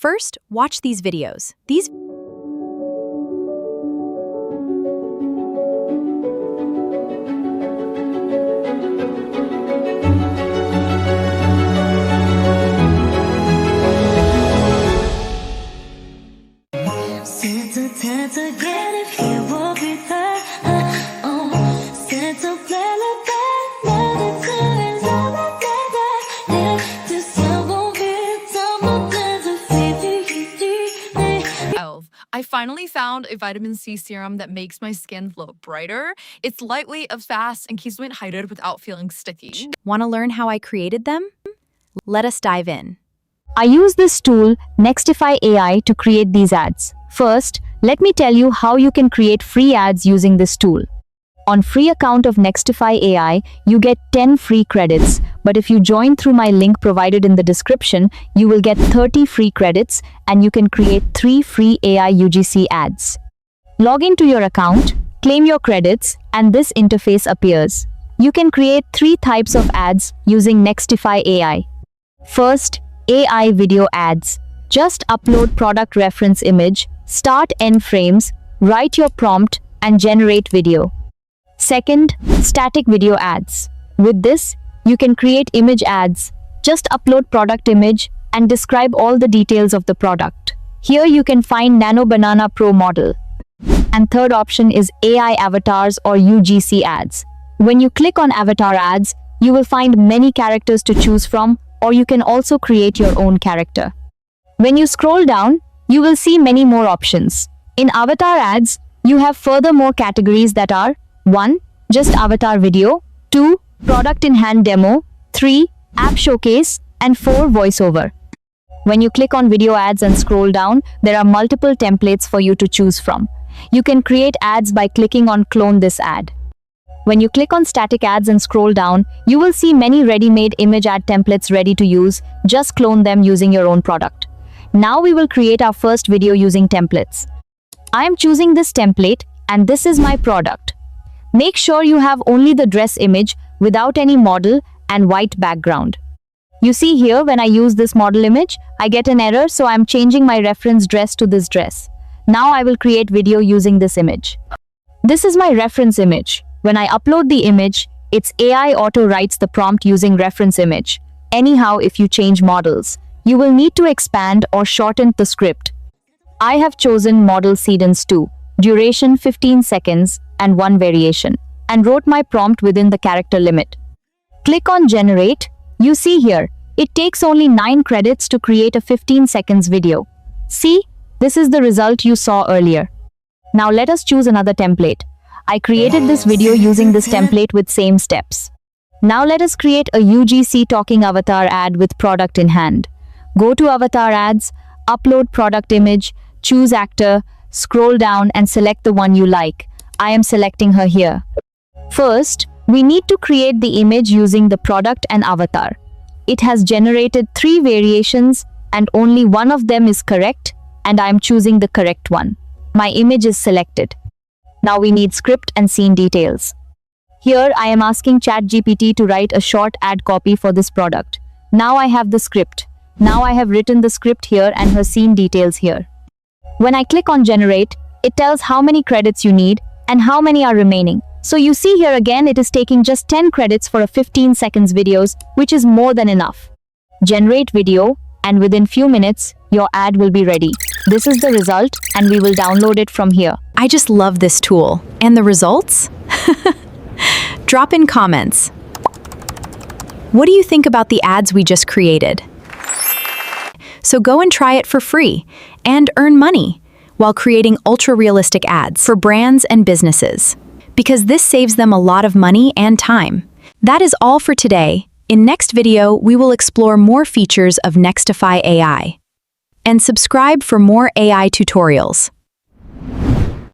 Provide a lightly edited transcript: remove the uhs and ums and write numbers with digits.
First, watch these videos. These I finally found a vitamin C serum that makes my skin glow brighter. It's lightweight, fast, and keeps me hydrated without feeling sticky. Want to learn how I created them? Let us dive in. I use this tool, Nextify AI, to create these ads. First, let me tell you how you can create free ads using this tool. On free account of Nextify AI, you get 10 free credits, but if you join through my link provided in the description, you will get 30 free credits and you can create 3 free AI UGC ads. Log into your account, claim your credits, and this interface appears. You can create 3 types of ads using Nextify AI. First, AI video ads. Just upload product reference image, start end frames, write your prompt, and generate video. Second, static video ads. With this, you can create image ads. Just upload product image and describe all the details of the product. Here you can find Nano Banana Pro model. And third option is AI avatars or UGC ads. When you click on avatar ads, you will find many characters to choose from, or you can also create your own character. When you scroll down, you will see many more options. In avatar ads, you have furthermore categories that are 1. Just avatar video, 2. Product in hand demo, 3. App showcase, and 4. Voiceover. When you click on video ads and scroll down, there are multiple templates for you to choose from. You can create ads by clicking on clone this ad. When you click on static ads and scroll down, you will see many ready-made image ad templates ready to use. Just clone them using your own product. Now we will create our first video using templates. I am choosing this template and this is my product. Make sure you have only the dress image without any model and white background. You see here when I use this model image, I get an error, so I'm changing my reference dress to this dress. Now I will create video using this image. This is my reference image. When I upload the image, its AI auto writes the prompt using reference image. Anyhow, if you change models, you will need to expand or shorten the script. I have chosen model Sedans 2, duration 15 seconds and 1 variation, and wrote my prompt within the character limit. Click on generate. You see here, it takes only 9 credits to create a 15 seconds video. See, this is the result you saw earlier. Now let us choose another template. I created this video using this template with same steps. Now let us create a UGC talking avatar ad with product in hand. Go to avatar ads, upload product image, choose actor, scroll down and select the one you like. I am selecting her here. First, we need to create the image using the product and avatar. It has generated 3 variations and only one of them is correct, and I am choosing the correct one. My image is selected. Now we need script and scene details. Here I am asking ChatGPT to write a short ad copy for this product. Now I have the script. Now I have written the script here and her scene details here. When I click on generate, it tells how many credits you need and how many are remaining. So you see here again it is taking just 10 credits for a 15 seconds videos, which is more than enough. Generate video and within few minutes, your ad will be ready. This is the result and we will download it from here. I just love this tool. And the results? Drop in comments. What do you think about the ads we just created? So go and try it for free and earn money while creating ultra-realistic ads for brands and businesses, because this saves them a lot of money and time. That is all for today. In next video, we will explore more features of Nextify AI. And subscribe for more AI tutorials.